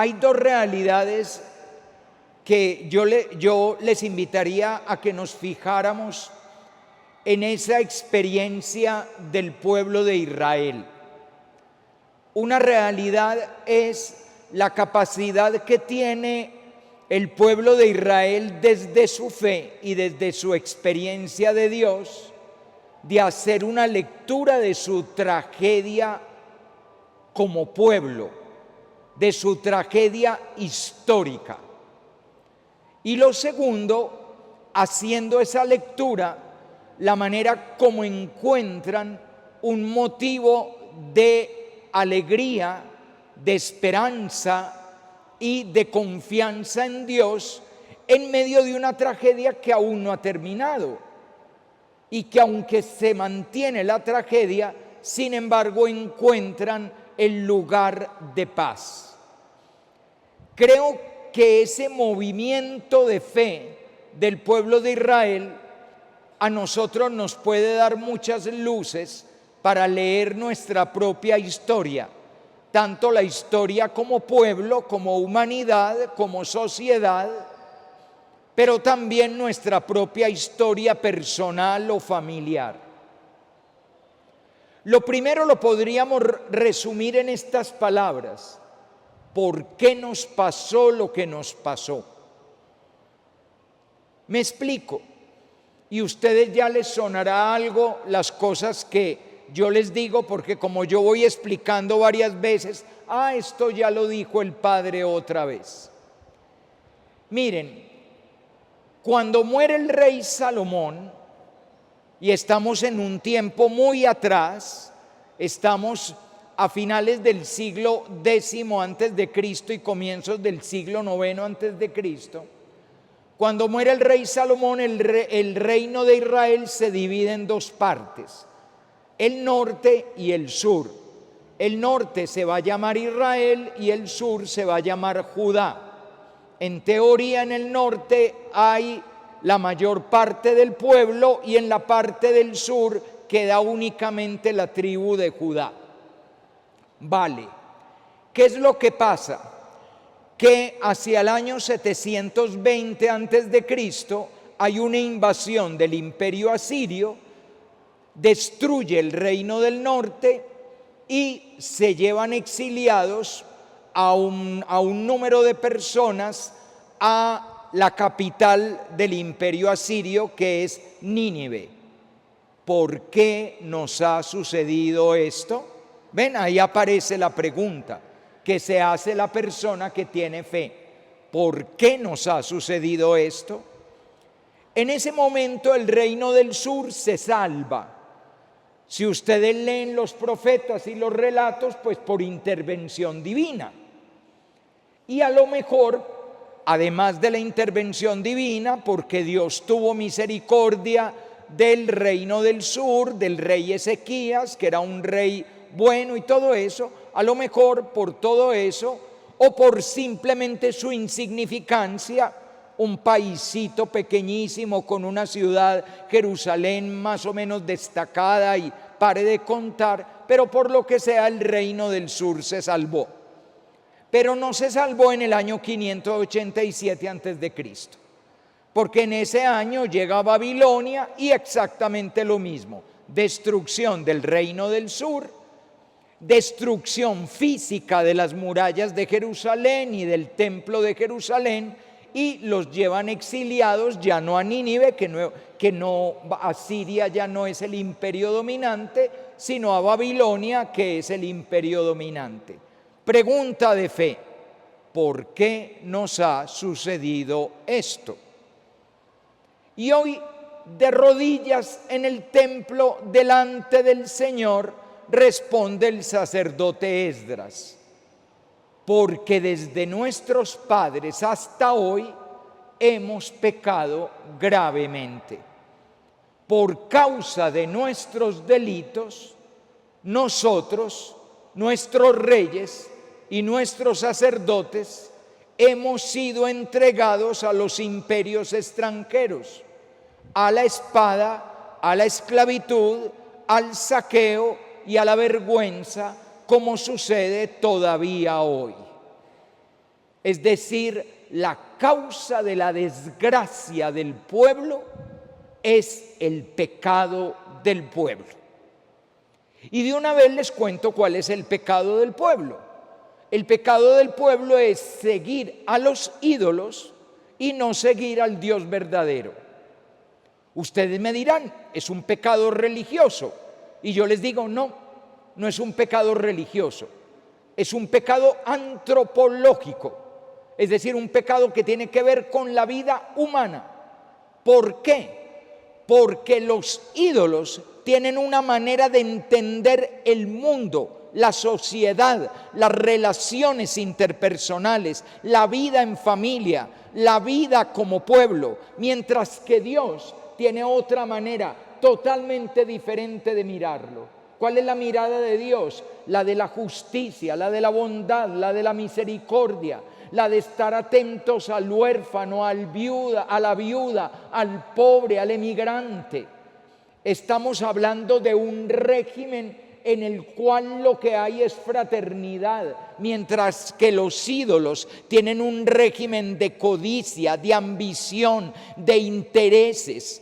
Hay dos realidades que yo les invitaría a que nos fijáramos en esa experiencia del pueblo de Israel. Una realidad es la capacidad que tiene el pueblo de Israel desde su fe y desde su experiencia de Dios de hacer una lectura de su tragedia como pueblo, de su tragedia histórica. Y lo segundo, haciendo esa lectura, la manera como encuentran un motivo de alegría, de esperanza y de confianza en Dios en medio de una tragedia que aún no ha terminado y que aunque se mantiene la tragedia, sin embargo encuentran el lugar de paz. Creo que ese movimiento de fe del pueblo de Israel a nosotros nos puede dar muchas luces para leer nuestra propia historia, tanto la historia como pueblo, como humanidad, como sociedad, pero también nuestra propia historia personal o familiar. Lo primero lo podríamos resumir en estas palabras: ¿por qué nos pasó lo que nos pasó? Me explico, y a ustedes ya les sonará algo las cosas que yo les digo, porque como yo voy explicando varias veces, esto ya lo dijo el Padre otra vez. Miren, cuando muere el rey Salomón, y estamos en un tiempo muy atrás, estamos a finales del siglo X antes de Cristo y comienzos del siglo IX antes de Cristo. Cuando muere el rey Salomón, el reino de Israel se divide en dos partes: el norte y el sur. El norte se va a llamar Israel y el sur se va a llamar Judá. En teoría, en el norte hay la mayor parte del pueblo y en la parte del sur queda únicamente la tribu de Judá. Vale, ¿qué es lo que pasa? Que hacia el año 720 antes de Cristo hay una invasión del imperio asirio, destruye el reino del norte y se llevan exiliados a un número de personas a la capital del imperio asirio, que es Nínive. ¿Por qué nos ha sucedido esto? Ven, ahí aparece la pregunta que se hace la persona que tiene fe. ¿Por qué nos ha sucedido esto? En ese momento el reino del sur se salva. Si ustedes leen los profetas y los relatos, pues por intervención divina. Y a lo mejor, además de la intervención divina, porque Dios tuvo misericordia del reino del sur, del rey Ezequías, que era un rey bueno y todo eso, a lo mejor por todo eso, o por simplemente su insignificancia, un paisito pequeñísimo con una ciudad, Jerusalén, más o menos destacada y pare de contar, pero por lo que sea el reino del sur se salvó. Pero no se salvó en el año 587 antes de Cristo, porque en ese año llega Babilonia y exactamente lo mismo: destrucción del reino del sur, destrucción física de las murallas de Jerusalén y del templo de Jerusalén, y los llevan exiliados ya no a Nínive, Asiria ya no es el imperio dominante, sino a Babilonia, que es el imperio dominante. Pregunta de fe: ¿por qué nos ha sucedido esto? Y hoy, de rodillas en el templo delante del Señor, responde el sacerdote Esdras: porque desde nuestros padres hasta hoy hemos pecado gravemente. Por causa de nuestros delitos, nosotros, nuestros reyes y nuestros sacerdotes hemos sido entregados a los imperios extranjeros, a la espada, a la esclavitud, al saqueo y a la vergüenza, como sucede todavía hoy. Es decir, la causa de la desgracia del pueblo es el pecado del pueblo. Y de una vez les cuento cuál es el pecado del pueblo. El pecado del pueblo es seguir a los ídolos y no seguir al Dios verdadero. Ustedes me dirán, ¿es un pecado religioso? Y yo les digo, no, no es un pecado religioso. Es un pecado antropológico, es decir, un pecado que tiene que ver con la vida humana. ¿Por qué? Porque los ídolos tienen una manera de entender el mundo, la sociedad, las relaciones interpersonales, la vida en familia, la vida como pueblo, mientras que Dios tiene otra manera totalmente diferente de mirarlo. ¿Cuál es la mirada de Dios? La de la justicia, la de la bondad, la de la misericordia, la de estar atentos al huérfano, a la viuda, al pobre, al emigrante. Estamos hablando de un régimen en el cual lo que hay es fraternidad, mientras que los ídolos tienen un régimen de codicia, de ambición, de intereses.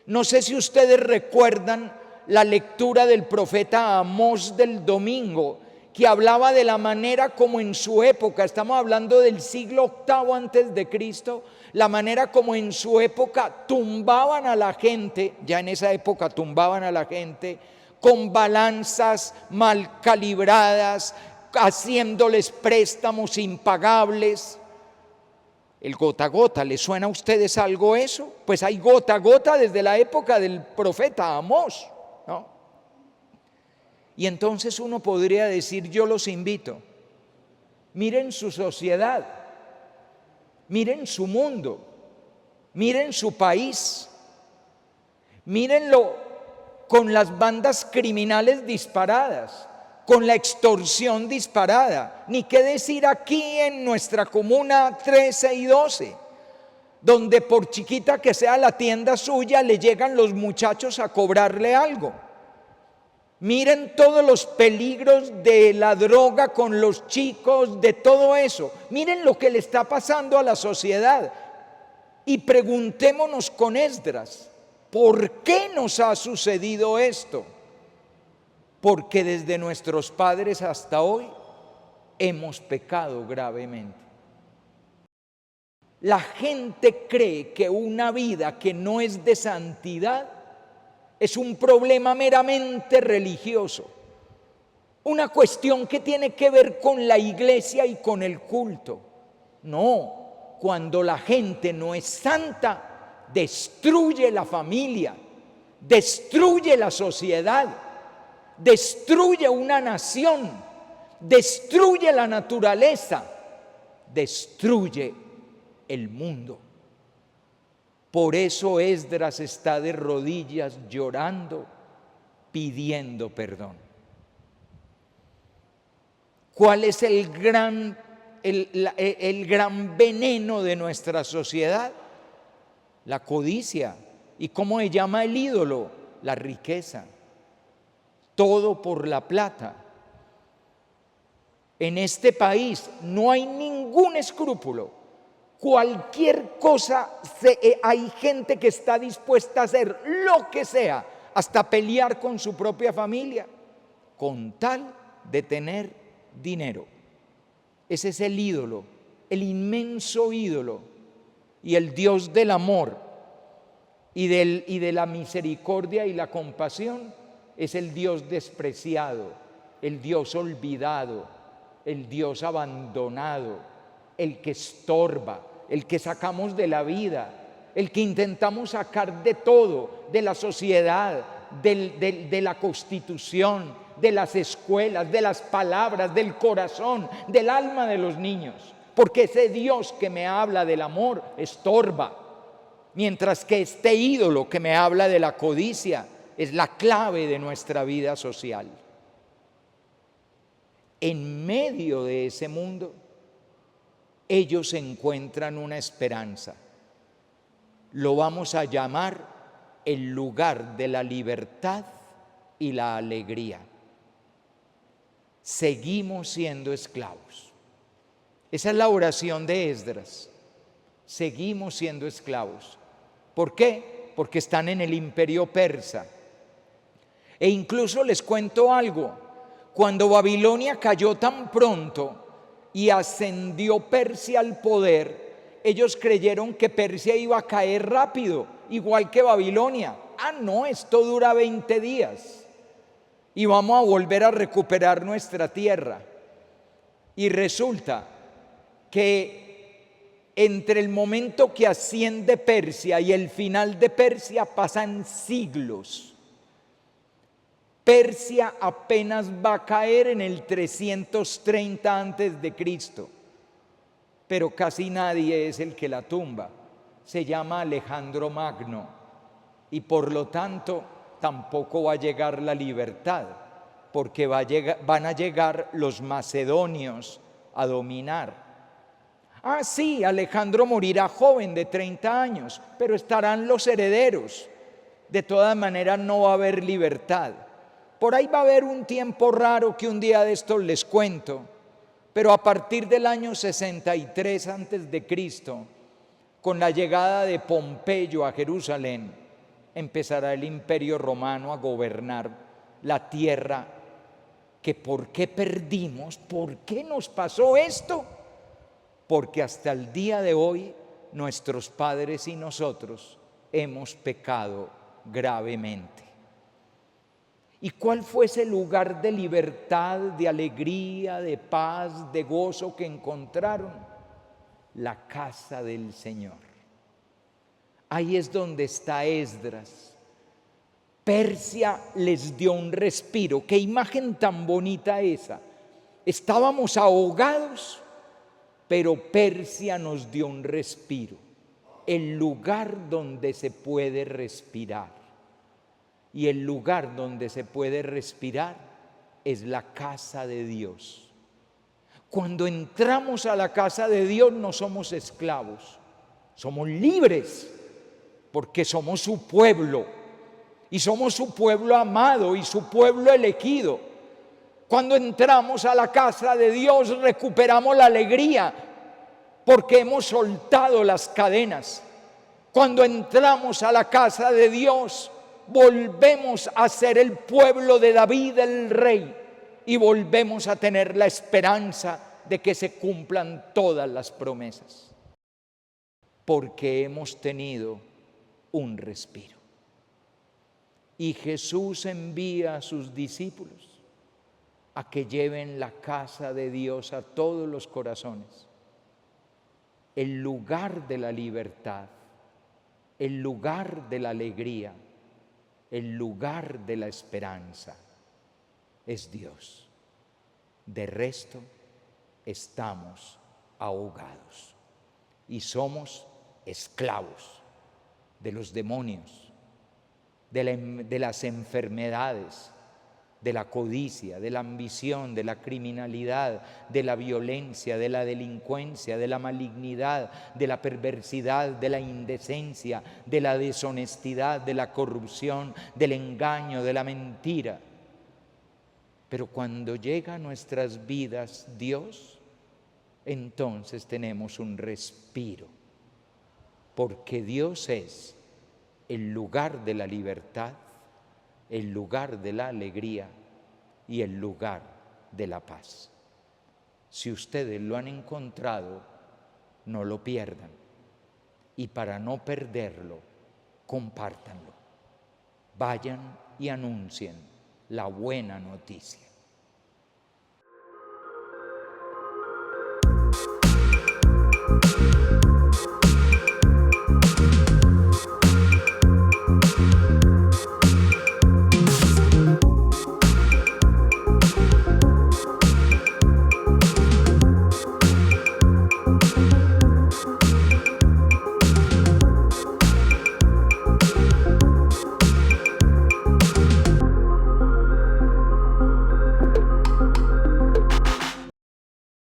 No sé si ustedes recuerdan la lectura del profeta Amós del domingo, que hablaba de la manera como en su época, estamos hablando del siglo VIII antes de Cristo, la manera como en su época tumbaban a la gente, ya en esa época tumbaban a la gente, con balanzas mal calibradas, haciéndoles préstamos impagables. El gota a gota, ¿les suena a ustedes algo eso? Pues hay gota a gota desde la época del profeta Amós, ¿no? Y entonces uno podría decir, yo los invito, miren su sociedad, miren su mundo, miren su país, mírenlo con las bandas criminales disparadas, con la extorsión disparada, ni qué decir aquí en nuestra comuna 13 y 12, donde por chiquita que sea la tienda suya, le llegan los muchachos a cobrarle algo. Miren todos los peligros de la droga con los chicos, de todo eso. Miren lo que le está pasando a la sociedad. Y preguntémonos con Esdras, ¿por qué nos ha sucedido esto? Porque desde nuestros padres hasta hoy hemos pecado gravemente. La gente cree que una vida que no es de santidad es un problema meramente religioso, una cuestión que tiene que ver con la iglesia y con el culto. No, cuando la gente no es santa, destruye la familia, destruye la sociedad, destruye una nación, destruye la naturaleza, destruye el mundo. Por eso Esdras está de rodillas llorando, pidiendo perdón. ¿Cuál es el gran veneno de nuestra sociedad? La codicia. ¿Y cómo se llama el ídolo? La riqueza. Todo por la plata. En este país no hay ningún escrúpulo. Cualquier cosa, hay gente que está dispuesta a hacer lo que sea, hasta pelear con su propia familia, con tal de tener dinero. Ese es el ídolo, el inmenso ídolo. Y el Dios del amor y de la misericordia y la compasión es el Dios despreciado, el Dios olvidado, el Dios abandonado, el que estorba, el que sacamos de la vida, el que intentamos sacar de todo, de la sociedad, de la constitución, de las escuelas, de las palabras, del corazón, del alma de los niños. Porque ese Dios que me habla del amor estorba, mientras que este ídolo que me habla de la codicia es la clave de nuestra vida social. En medio de ese mundo, ellos encuentran una esperanza. Lo vamos a llamar el lugar de la libertad y la alegría. Seguimos siendo esclavos. Esa es la oración de Esdras. Seguimos siendo esclavos. ¿Por qué? Porque están en el imperio persa. E incluso les cuento algo. Cuando Babilonia cayó tan pronto y ascendió Persia al poder, ellos creyeron que Persia iba a caer rápido, igual que Babilonia. Ah, no, esto dura 20 días y vamos a volver a recuperar nuestra tierra. Y resulta que entre el momento que asciende Persia y el final de Persia pasan siglos. Persia apenas va a caer en el 330 antes de Cristo, pero casi nadie es el que la tumba. Se llama Alejandro Magno y por lo tanto tampoco va a llegar la libertad, porque van a llegar los macedonios a dominar. Ah, sí, Alejandro morirá joven de 30 años, pero estarán los herederos. De todas maneras no va a haber libertad. Por ahí va a haber un tiempo raro que un día de estos les cuento, pero a partir del año 63 antes de Cristo, con la llegada de Pompeyo a Jerusalén, empezará el imperio romano a gobernar la tierra. Que ¿por qué perdimos? ¿Por qué nos pasó esto? Porque hasta el día de hoy nuestros padres y nosotros hemos pecado gravemente. ¿Y cuál fue ese lugar de libertad, de alegría, de paz, de gozo que encontraron? La casa del Señor. Ahí es donde está Esdras. Persia les dio un respiro. Qué imagen tan bonita esa. Estábamos ahogados, pero Persia nos dio un respiro. El lugar donde se puede respirar. Y el lugar donde se puede respirar es la casa de Dios. Cuando entramos a la casa de Dios no somos esclavos, somos libres, porque somos su pueblo, y somos su pueblo amado y su pueblo elegido. Cuando entramos a la casa de Dios recuperamos la alegría, porque hemos soltado las cadenas. Cuando entramos a la casa de Dios volvemos a ser el pueblo de David el rey y volvemos a tener la esperanza de que se cumplan todas las promesas, porque hemos tenido un respiro. Y Jesús envía a sus discípulos a que lleven la casa de Dios a todos los corazones, el lugar de la libertad, el lugar de la alegría, el lugar de la esperanza es Dios. De resto, estamos ahogados y somos esclavos de los demonios, de las enfermedades, de la codicia, de la ambición, de la criminalidad, de la violencia, de la delincuencia, de la malignidad, de la perversidad, de la indecencia, de la deshonestidad, de la corrupción, del engaño, de la mentira. Pero cuando llega a nuestras vidas Dios, entonces tenemos un respiro, porque Dios es el lugar de la libertad, el lugar de la alegría y el lugar de la paz. Si ustedes lo han encontrado, no lo pierdan. Y para no perderlo, compártanlo. Vayan y anuncien la buena noticia.